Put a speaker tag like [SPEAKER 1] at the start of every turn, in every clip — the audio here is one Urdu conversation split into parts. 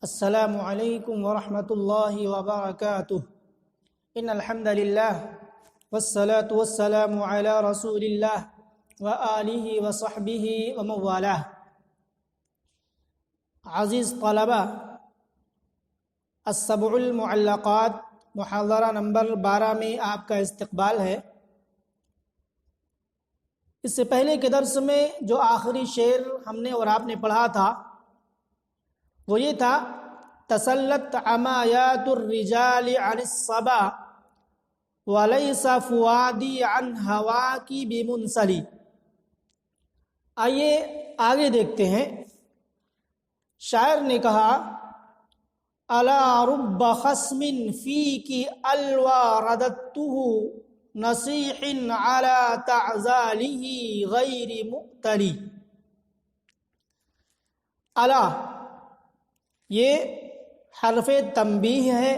[SPEAKER 1] السلام علیکم ورحمۃ اللہ وبرکاتہ ان الحمد للہ والصلاة والسلام علی رسول اللہ وآلہ وصحبہ ومن والاه۔ عزیز طلبہ، السبع المعلقات محاضرہ نمبر 12 میں آپ کا استقبال ہے۔ اس سے پہلے کے درس میں جو آخری شعر ہم نے اور آپ نے پڑھا تھا وہ یہ تھا: تسلت عمایات الرجال عن الصبا ولیس فؤادی عن ہواکی بمنسلی۔ آئیے آگے دیکھتے ہیں۔ شاعر نے کہا: الا رب خصم فیک الوی رددته نصیح علی تعزاله غیر مؤتلی۔ الا یہ حرف تنبیہ ہے،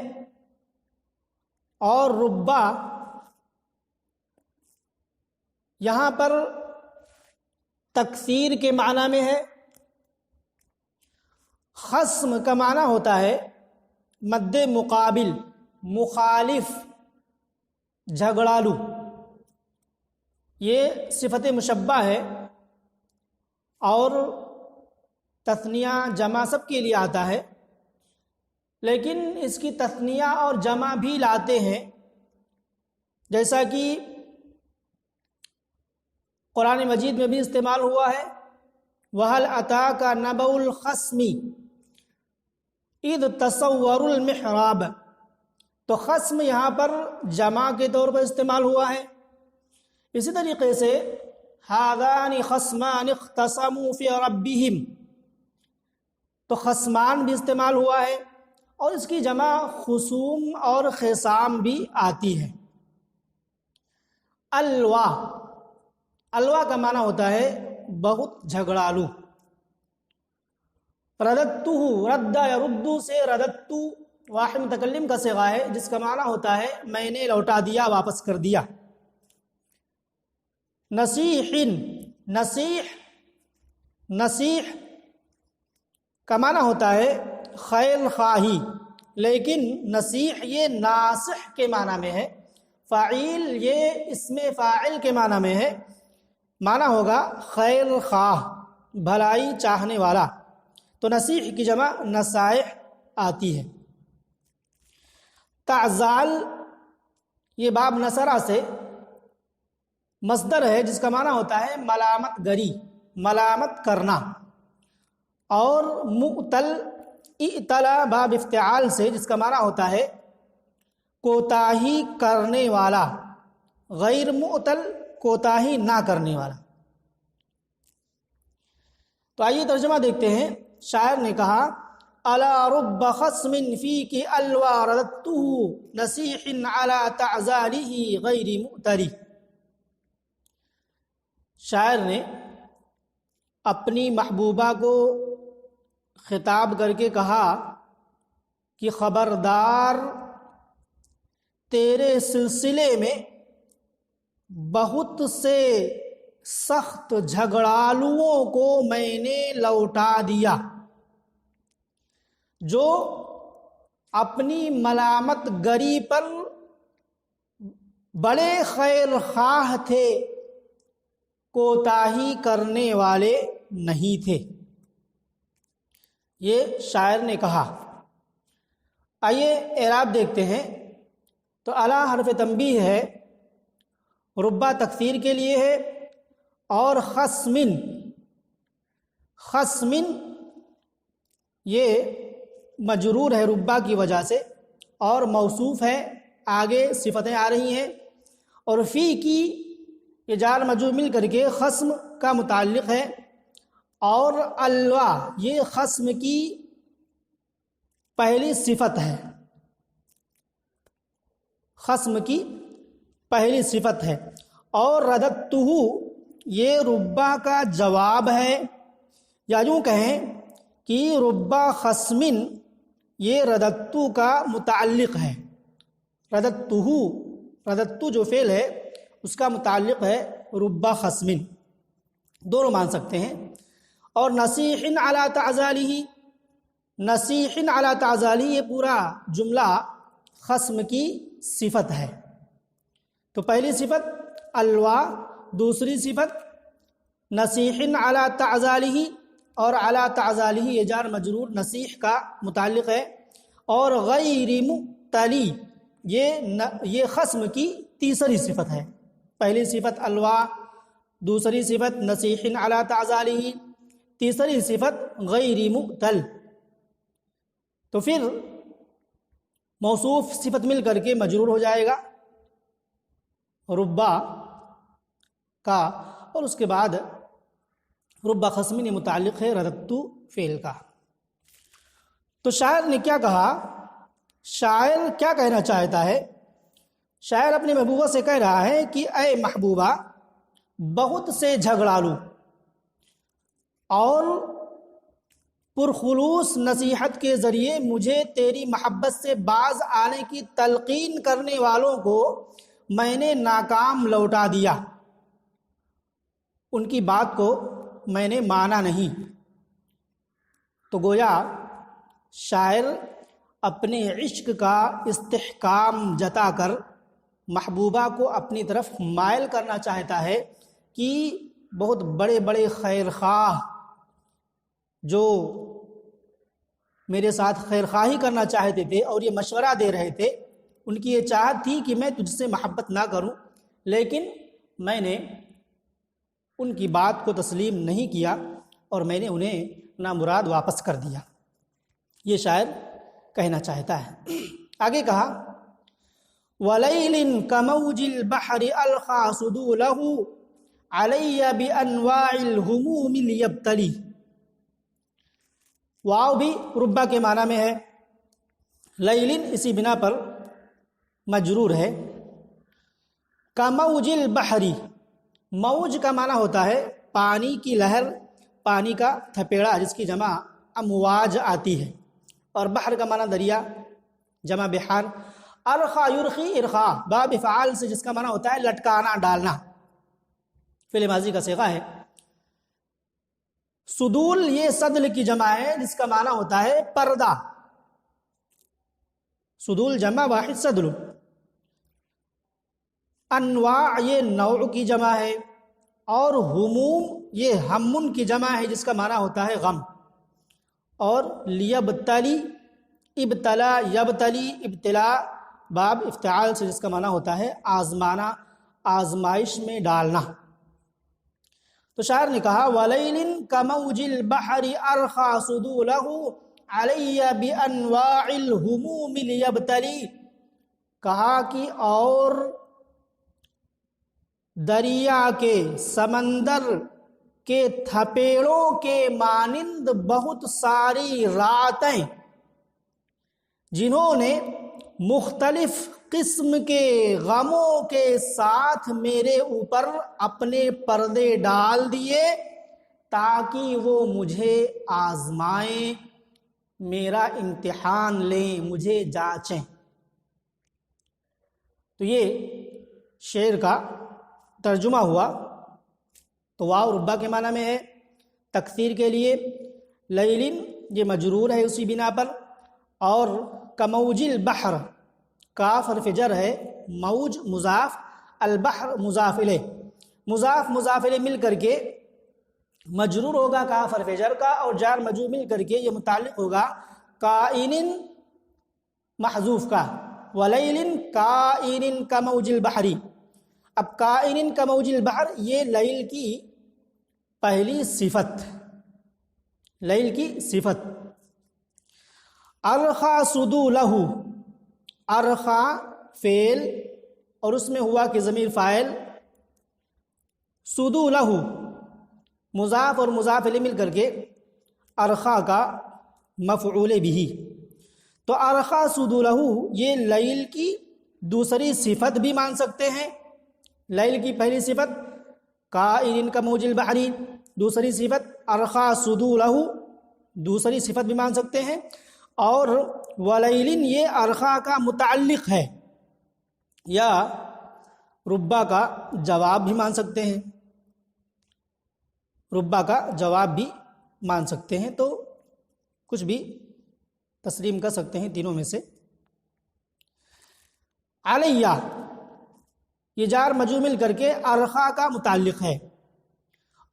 [SPEAKER 1] اور ربا یہاں پر تکثیر کے معنی میں ہے۔ خصم کا معنی ہوتا ہے مد مقابل، مخالف، جھگڑالو۔ یہ صفت مشبہ ہے، اور تثنیہ جمع سب کے لیے آتا ہے، لیکن اس کی تثنیہ اور جمع بھی لاتے ہیں، جیسا کہ قرآن مجید میں بھی استعمال ہوا ہے: وَهَلْ أَتَاكَ نَبَأُ الْخَصْمِ إِذْ تَصَوَّرُوا الْمِحْرَابَ۔ تو خصم یہاں پر جمع کے طور پر استعمال ہوا ہے۔ اسی طریقے سے هَذَانِ خَصْمَانِ اخْتَصَمُوا فِي رَبِّهِمْ، تو خصمان بھی استعمال ہوا ہے، اور اس کی جمع خصوم اور خصام بھی آتی ہے۔ الوا، الوا کا معنی ہوتا ہے بہت جھگڑالو۔ رددتہ، رد یردو سے رددتو واحد متکلم کا صیغہ ہے، جس کا معنی ہوتا ہے میں نے لوٹا دیا، واپس کر دیا۔ نصیح، نصیح، نصیح کا معنی ہوتا ہے خیر خواہی، لیکن نصیح یہ ناصح کے معنی میں ہے۔ فاعل یہ اسم فاعل کے معنی میں ہے، معنی ہوگا خیر خواہ، بھلائی چاہنے والا۔ تو نصیح کی جمع نصائح آتی ہے۔ تعزال یہ باب نصرہ سے مصدر ہے، جس کا معنی ہوتا ہے ملامت گری، ملامت کرنا۔ اور مؤتل اعتلا باب افتعال سے، جس کا معنی ہوتا ہے کوتاہی کرنے والا، غیر مؤتل کوتاہی نہ کرنے والا۔ تو آئیے ترجمہ دیکھتے ہیں۔ شاعر نے کہا: الا رب خصم فیک الوی رددته نصیح علی تعزاله غیر مؤتلی۔ شاعر نے اپنی محبوبہ کو خطاب کر کے کہا کہ خبردار، تیرے سلسلے میں بہت سے سخت جھگڑالوؤں کو میں نے لوٹا دیا، جو اپنی ملامت گری پر بڑے خیر خواہ تھے، کوتاہی کرنے والے نہیں تھے۔ یہ شاعر نے کہا۔ آئیے اعراب دیکھتے ہیں۔ تو الا حرف تنبیہ ہے، ربا تکثیر کے لیے ہے، اور خصمن، خصمن یہ مجرور ہے ربا کی وجہ سے، اور موصوف ہے، آگے صفتیں آ رہی ہیں، اور فی کی یہ جار مجرور مل کر کے خصم کا متعلق ہے، اور الوا یہ خصم کی پہلی صفت ہے، خصم کی پہلی صفت ہے، اور رددتہ یہ ربا کا جواب ہے، یا یوں کہیں کہ ربا خصمن یہ رددتو کا متعلق ہے۔ رددتہ، رددتو جو فعل ہے اس کا متعلق ہے ربا خصمن، دونوں مان سکتے ہیں۔ اور نصیح علی تعزالہ، نصیحن علی تعزالی، یہ پورا جملہ خصم کی صفت ہے. تو پہلی صفت الوا، دوسری صفت نصیحن علی تعزالی، اور علی تعزالی یہ جار مجرور نصیح کا متعلق ہے. اور غیر مبتلی یہ خصم کی تیسری صفت ہے. پہلی صفت الوا، دوسری صفت نصیحن علی تعزالی، تیسری صفت غیر مبتل. تو پھر موصوف صفت مل کر کے مجرور ہو جائے گا ربا کا، اور اس کے بعد ربا خصمی متعلق ہے رددتو فعل کا. تو شاعر نے کیا کہا؟ شاعر کیا کہنا چاہتا ہے؟ شاعر اپنی محبوبہ سے کہہ رہا ہے کہ اے محبوبہ، بہت سے جھگڑالو اور پرخلوص نصیحت کے ذریعے مجھے تیری محبت سے باز آنے کی تلقین کرنے والوں کو میں نے ناکام لوٹا دیا، ان کی بات کو میں نے مانا نہیں. تو گویا شاعر اپنے عشق کا استحکام جتا کر محبوبہ کو اپنی طرف مائل کرنا چاہتا ہے کہ بہت بڑے بڑے خیر خواہ جو میرے ساتھ خیر خواہی کرنا چاہتے تھے اور یہ مشورہ دے رہے تھے، ان کی یہ چاہت تھی کہ میں تجھ سے محبت نہ کروں، لیکن میں نے ان کی بات کو تسلیم نہیں کیا اور میں نے انہیں نامراد واپس کر دیا. یہ شاعر کہنا چاہتا ہے. آگے کہا وَلَيْلٍ كَمَوْجِ الْبَحْرِ أَلْقَى سُدُولَهُ عَلَيَّ بِأَنْوَاعِ الْهُمُومِ لِيَبْتَلِي. واو بھی ربا کے معنی میں ہے، لیلن اسی بنا پر مجرور ہے. کموج البحری، موج کا معنی ہوتا ہے پانی کی لہر، پانی کا تھپیڑا جس کی جمع امواج آتی ہے، اور بحر کا معنی دریا جمع بحار. ارخا یرخی ارخا باب افعال سے جس کا معنی ہوتا ہے لٹکانا ڈالنا، فعل ماضی کا صیغہ ہے. سدول یہ سدل کی جمع ہے جس کا معنی ہوتا ہے پردہ. سدول جمع واحد سدل. انواع یہ نوع کی جمع ہے، اور ہموم یہ ہمن کی جمع ہے جس کا معنی ہوتا ہے غم. اور لیبتلی ابتلا یبتلی ابتلا باب افتعال سے جس کا معنی ہوتا ہے آزمانا، آزمائش میں ڈالنا. تو شاعر نے کہا وَلَيْلٍ كَمَوْجِ الْبَحْرِ أَرْخَى سُدُولَهُ عَلَيَّ بِأَنْوَاعِ الْهُمُومِ لِيَبْتَلِي. کہا کہ اور دریا کے سمندر کے تھپیڑوں کے مانند بہت ساری راتیں جنہوں نے مختلف قسم کے غموں کے ساتھ میرے اوپر اپنے پردے ڈال دیے تاکہ وہ مجھے آزمائیں، میرا امتحان لیں، مجھے جانچیں. تو یہ شعر کا ترجمہ ہوا. تو واو ربا کے معنی میں ہے تکثیر کے لیے، لیلن یہ مجرور ہے اسی بنا پر، اور کموج البحر کاف حرف جر ہے، موج مضاف، البحر مضاف الیہ، مضاف الیہ مل کر کے مجرور ہوگا کاف حرف جر کا، اور جار مجرور مل کر کے یہ متعلق ہوگا کائن محذوف کا. ولیل کائن کموج البحری. اب کائن کموج البحر یہ لیل کی پہلی صفت، لیل کی صفت. ارخا سدولہ، ارخا فعل اور اس میں ہوا کہ ضمیر فاعل، سدولہ مضاف اور مضاف الیہ مل کر کے ارخا کا مفعول بھی. تو ارخا سدولہ یہ لیل کی دوسری صفت بھی مان سکتے ہیں. لیل کی پہلی صفت کائن کموج البحری، دوسری صفت ارخا سدولہ دوسری صفت بھی مان سکتے ہیں. اور ولیلن یہ ارخا کا متعلق ہے یا ربا کا جواب بھی مان سکتے ہیں، ربا کا جواب بھی مان سکتے ہیں. تو کچھ بھی تسلیم کر سکتے ہیں تینوں میں سے۔ علیہ یہ جار مجرور مل کر کے ارخا کا متعلق ہے،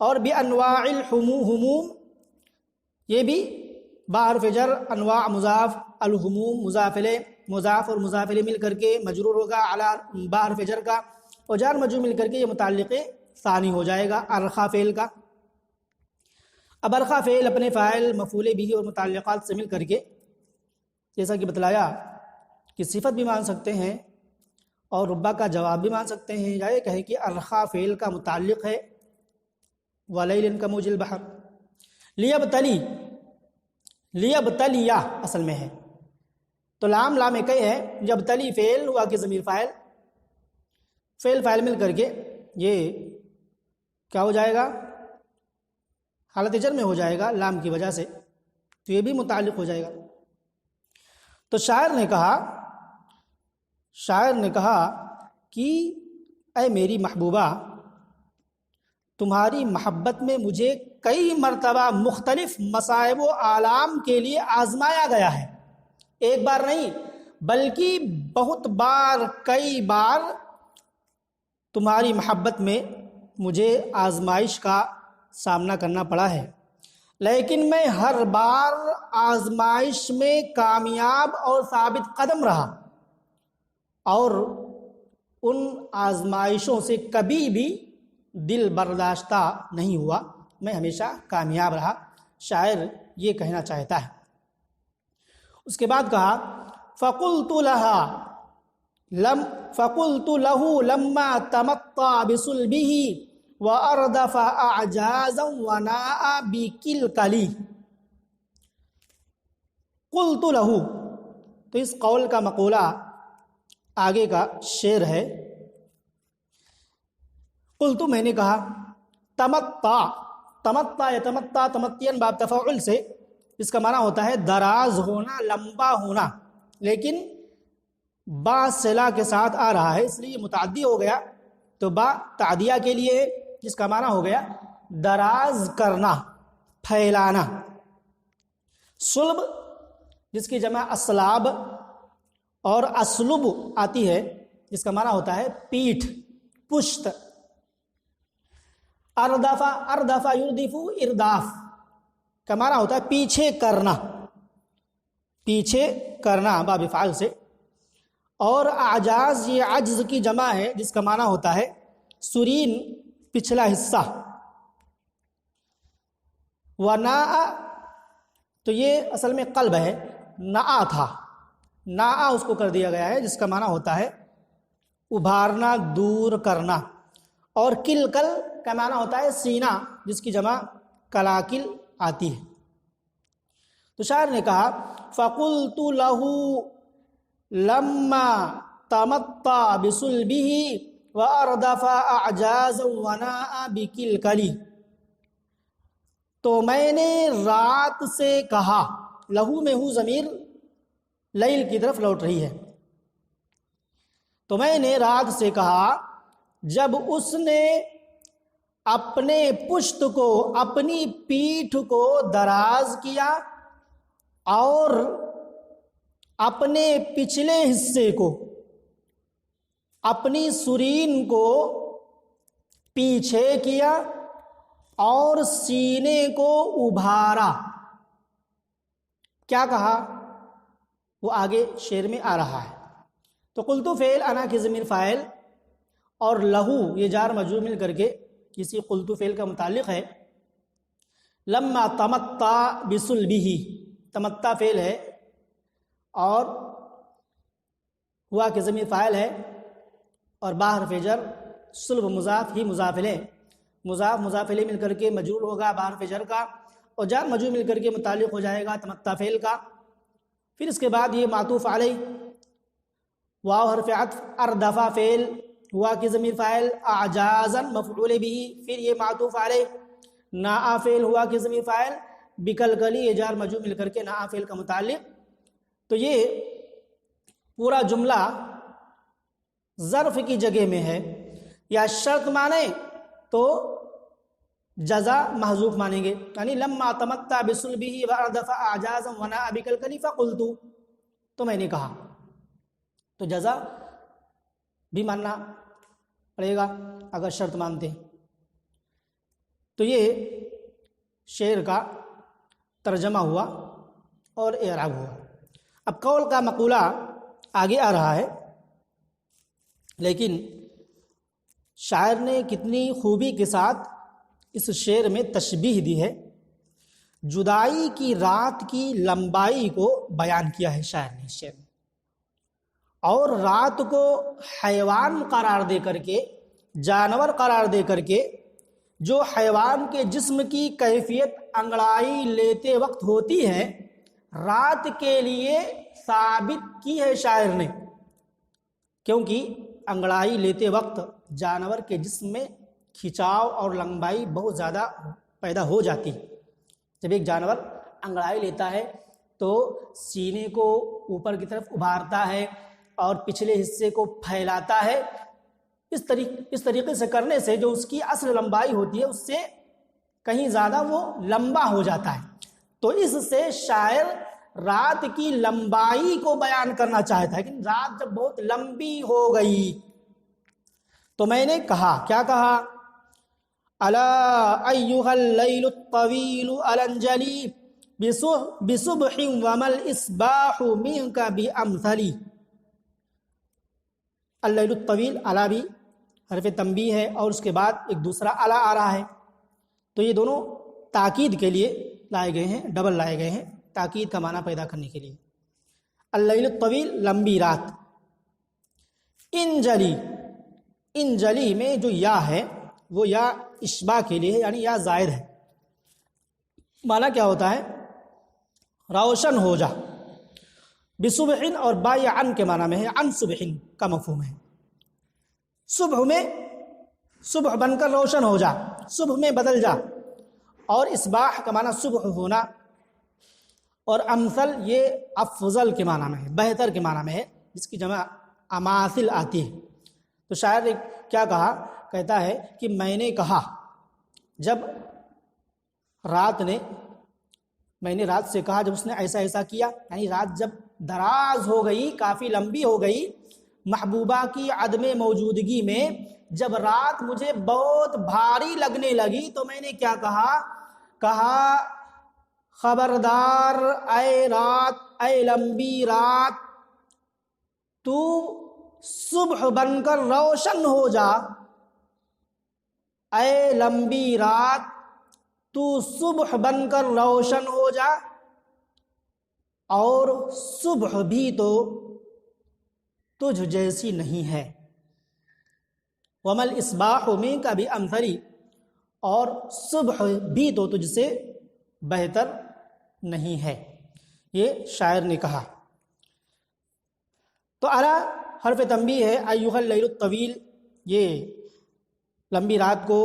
[SPEAKER 1] اور بانواع الہموم یہ بھی بحرف جر انواع مضاف، الہموم مضاف الیہ، مضاف اور مضاف الیہ مل کر کے مجرور ہوگا علی بحرف جر کا، اور جار مجرور مل کر کے یہ متعلق ثانی ہو جائے گا ارخا فعل کا۔ اب ارخا فعل اپنے فاعل مفعول بھی اور متعلقات سے مل کر کے جیسا کہ بتلایا کہ صفت بھی مان سکتے ہیں اور ربا کا جواب بھی مان سکتے ہیں، یا یہ کہے کہ ارخا فعل کا متعلق ہے ولیل کموج البحر۔ لیبتلی، لیبتلیہ اصل میں ہے، تو لام لام کئی ہے، یبتلی فعل ہوا کہ ضمیر فاعل، فعل فاعل مل کر کے یہ کیا ہو جائے گا، حالت جر میں ہو جائے گا لام کی وجہ سے، تو یہ بھی متعلق ہو جائے گا۔ تو شاعر نے کہا کہ اے میری محبوبہ، تمہاری محبت میں مجھے کئی مرتبہ مختلف مصائب و آلام کے لیے آزمایا گیا ہے، ایک بار نہیں بلکہ بہت بار، کئی بار تمہاری محبت میں مجھے آزمائش کا سامنا کرنا پڑا ہے، لیکن میں ہر بار آزمائش میں کامیاب اور ثابت قدم رہا، اور ان آزمائشوں سے کبھی بھی دل برداشتہ نہیں ہوا، میں ہمیشہ کامیاب رہا۔ شاعر یہ کہنا چاہتا ہے۔ اس کے بعد کہا فَقُلْتُ لَهُ لَمَّا تَمَطَّى بِصُلْبِهِ وَأَرْدَفَ أَعْجَازًا وَنَاءَ بِكِلْكَلِي۔ قُلْتُ لَهُ، تو اس قول کا مقولہ آگے کا شعر ہے۔ قلت میں نے کہا، تمطّا، تمطّا یا تمطّا تمطّین باب تفاعل سے اس کا معنی ہوتا ہے دراز ہونا، لمبا ہونا، لیکن با صلہ کے ساتھ آ رہا ہے اس لیے متعدی ہو گیا، تو با تعدیہ کے لیے جس کا معنی ہو گیا دراز کرنا، پھیلانا۔ صلب جس کی جمع اسلاب اور اسلب آتی ہے جس کا معنی ہوتا ہے پیٹھ، پشت۔ اردفا، اردفا یردف، ارداف کا معنی ہوتا ہے پیچھے کرنا، پیچھے کرنا باب فعل سے۔ اور اعجاز یہ عجز کی جمع ہے جس کا معنی ہوتا ہے سرین، پچھلا حصہ۔ وناء تو یہ اصل میں قلب ہے، نآ تھا، نآ اس کو کر دیا گیا ہے جس کا معنی ہوتا ہے ابھارنا، دور کرنا۔ اور کلکل کا معنی ہوتا ہے سینہ جس کی جمع کلاکل آتی ہے۔ تو شاعر نے کہا فَقُلْتُ لَهُ لَمَّا تَمَطَّى بِصُلْبِهِ وَأَرْدَفَ أَعْجَازًا وَنَاءَ بِكِلْكَلِي، تو میں نے رات سے کہا، لہو میں ہوں ضمیر لیل کی طرف لوٹ رہی ہے، تو میں نے رات سے کہا جب اس نے اپنے پشت کو، اپنی پیٹھ کو دراز کیا اور اپنے پچھلے حصے کو، اپنی سرین کو پیچھے کیا اور سینے کو ابھارا۔ کیا کہا وہ آگے شعر میں آ رہا ہے۔ تو قلتو فعل انا کی ضمیر فاعل اور لہو یہ جار مجرور مل کر کے کسی قلتو فعل کا متعلق ہے۔ لما تمطّا بصلبہ، تمطّا فعل ہے اور ہوا کہ ضمیر فاعل ہے، اور باہر فجر صلب مضاف ہی مضاف الیہ، مضاف مضاف الیہ مل کر کے مجرور ہوگا باہر فجر کا، اور جار مجرور مل کر کے متعلق ہو جائے گا تمطّا فعل کا۔ پھر اس کے بعد یہ معطوف علیہ، واو حرف عطف، اردفا فعل ہوا کہ ضمیر فاعل، اعجازا مفعول بھی، پھر یہ معطوف علیہ، ناء فعل ہوا کہ ضمیر فاعل، بکلکلی یہ جار مجرور مل کر کے ناء فعل کا متعلق۔ تو یہ پورا جملہ ظرف کی جگہ میں ہے، یا شرط مانے تو جزا محذوف مانیں گے، یعنی لما تمتع بصلبہ واردف اعجازا وناء بکلکلی فقلت، تو میں نے کہا، تو جزا بھی ماننا پڑے گا اگر شرط مانتے ہیں۔ تو یہ شعر کا ترجمہ ہوا اور اعراب ہوا۔ اب قول کا مقولہ آگے آ رہا ہے، لیکن شاعر نے کتنی خوبی کے ساتھ اس شعر میں تشبیہ دی ہے، جدائی کی رات کی لمبائی کو بیان کیا ہے شاعر نے اس شعر میں، اور رات کو حیوان قرار دے کر کے، جانور قرار دے کر کے، جو حیوان کے جسم کی کیفیت انگڑائی لیتے وقت ہوتی ہے، رات کے لیے ثابت کی ہے شاعر نے، کیونکہ انگڑائی لیتے وقت جانور کے جسم میں کھچاؤ اور لمبائی بہت زیادہ پیدا ہو جاتی ہے۔ جب ایک جانور انگڑائی لیتا ہے تو سینے کو اوپر کی طرف ابھارتا ہے اور پچھلے حصے کو پھیلاتا ہے، اس طریقے سے کرنے سے جو اس کی اصل لمبائی ہوتی ہے اس سے کہیں زیادہ وہ لمبا ہو جاتا ہے۔ تو اس سے شاعر رات کی لمبائی کو بیان کرنا چاہتا ہے کہ رات جب بہت لمبی ہو گئی تو میں نے کہا، کیا کہا؟ الا ایھا اللیل الطویل الانجلی بصبح وما الاصباح منک بامثلی۔ اللیل الطویل، الا بھی حرف تنبیہ ہے اور اس کے بعد ایک دوسرا الا آ رہا ہے، تو یہ دونوں تاکید کے لیے لائے گئے ہیں، ڈبل لائے گئے ہیں، تاکید کا معنی پیدا کرنے کے لیے۔ اللیل الطویل، لمبی رات۔ انجلی، انجلی میں جو یا ہے وہ یا اشباع کے لیے ہے، یعنی یا زائد ہے۔ معنی کیا ہوتا ہے؟ روشن ہو جا۔ بصبح اور با یا عن کے معنی میں ہے، عن صبح کا مفہوم ہے۔ صبح میں، صبح بن کر روشن ہو جا، صبح میں بدل جا، اور اصباح کا معنی صبح ہونا، اور امثل یہ افضل کے معنی میں ہے، بہتر کے معنی میں ہے، جس کی جمع اماثل آتی ہے۔ تو شاعر نے کیا کہا؟ کہتا ہے کہ میں نے کہا، جب رات نے، میں نے رات سے کہا جب اس نے ایسا ایسا کیا، یعنی رات جب دراز ہو گئی، کافی لمبی ہو گئی، محبوبہ کی عدم موجودگی میں جب رات مجھے بہت بھاری لگنے لگی تو میں نے کیا کہا؟ کہا خبردار اے رات، اے لمبی رات، تو صبح بن کر روشن ہو جا، اے لمبی رات تو صبح بن کر روشن ہو جا، اور صبح بھی تو تجھ جیسی نہیں ہے، وما الاصباح منک بامثلی، اور صبح بھی تو تجھ سے بہتر نہیں ہے، یہ شاعر نے کہا۔ تو الا حرف تنبیہ ہے، ایھا اللیل الطویل، یہ لمبی رات کو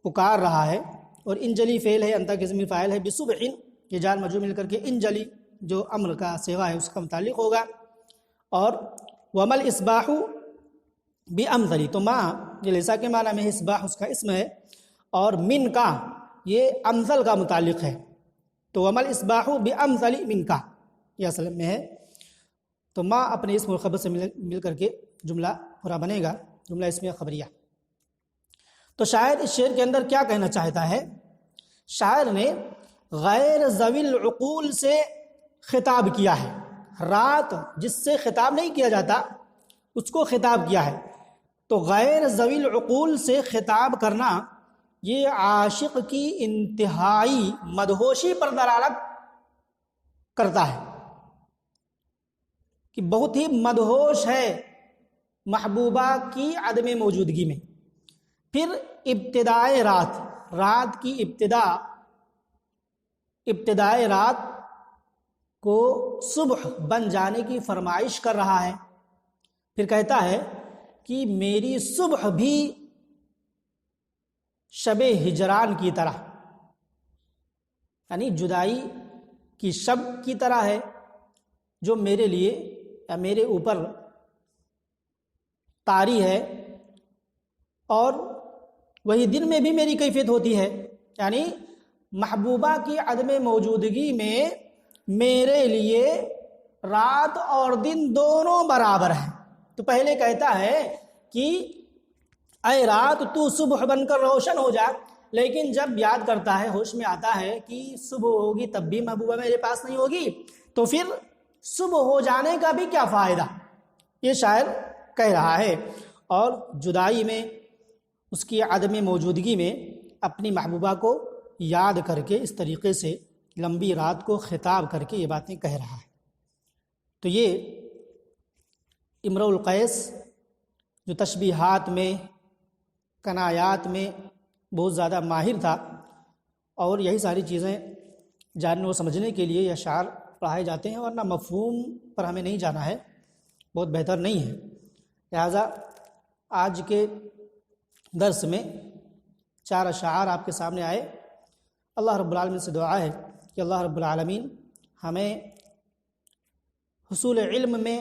[SPEAKER 1] پکار رہا ہے، اور انجلی فعل ہے، انتا کے ضمیر فاعل ہے، بصبح یہ جار مجرور مل کر کے انجلی جو امر کا صیغہ ہے اس کا متعلق ہوگا، اور وما الاصباح بامثلی، تو ما یہ لیسا کے معنی میں ہے، اصباح اس کا اسم ہے، اور من کا یہ امثل کا متعلق ہے، تو وما الاصباح بامثلی من کا یہ اصل میں ہے، تو ما اپنے اسم اور خبر سے مل کر کے جملہ پورا بنے گا، جملہ اسمیہ خبریہ۔ تو شاعر اس شعر کے اندر کیا کہنا چاہتا ہے؟ شاعر نے غیر ذوی العقول سے خطاب کیا ہے، رات جس سے خطاب نہیں کیا جاتا اس کو خطاب کیا ہے، تو غیر ذوی العقول سے خطاب کرنا یہ عاشق کی انتہائی مدہوشی پر دلالت کرتا ہے، کہ بہت ہی مدہوش ہے محبوبہ کی عدم موجودگی میں۔ پھر ابتدائے رات، رات کی ابتدائے رات کو صبح بن جانے کی فرمائش کر رہا ہے، پھر کہتا ہے کہ میری صبح بھی شب ہجران کی طرح، یعنی جدائی کی شب کی طرح ہے، جو میرے لیے یا میرے اوپر طاری ہے، اور وہی دن میں بھی میری کیفیت ہوتی ہے، یعنی محبوبہ کی عدم موجودگی میں میرے لیے رات اور دن دونوں برابر ہیں. تو پہلے کہتا ہے کہ اے رات تو صبح بن کر روشن ہو جا، لیکن جب یاد کرتا ہے، ہوش میں آتا ہے کہ صبح ہوگی تب بھی محبوبہ میرے پاس نہیں ہوگی، تو پھر صبح ہو جانے کا بھی کیا فائدہ، یہ شاعر کہہ رہا ہے. اور جدائی میں، اس کی عدم موجودگی میں اپنی محبوبہ کو یاد کر کے اس طریقے سے لمبی رات کو خطاب کر کے یہ باتیں کہہ رہا ہے. تو یہ امرؤ القیس جو تشبیہات میں، کنایات میں بہت زیادہ ماہر تھا، اور یہی ساری چیزیں جاننے و سمجھنے کے لیے یہ اشعار پڑھائے جاتے ہیں، ورنہ مفہوم پر ہمیں نہیں جانا ہے، بہت بہتر نہیں ہے. لہذا آج کے درس میں 4 اشعار آپ کے سامنے آئے. اللہ رب العالمین سے دعا ہے کہ اللہ رب العالمین ہمیں حصول علم میں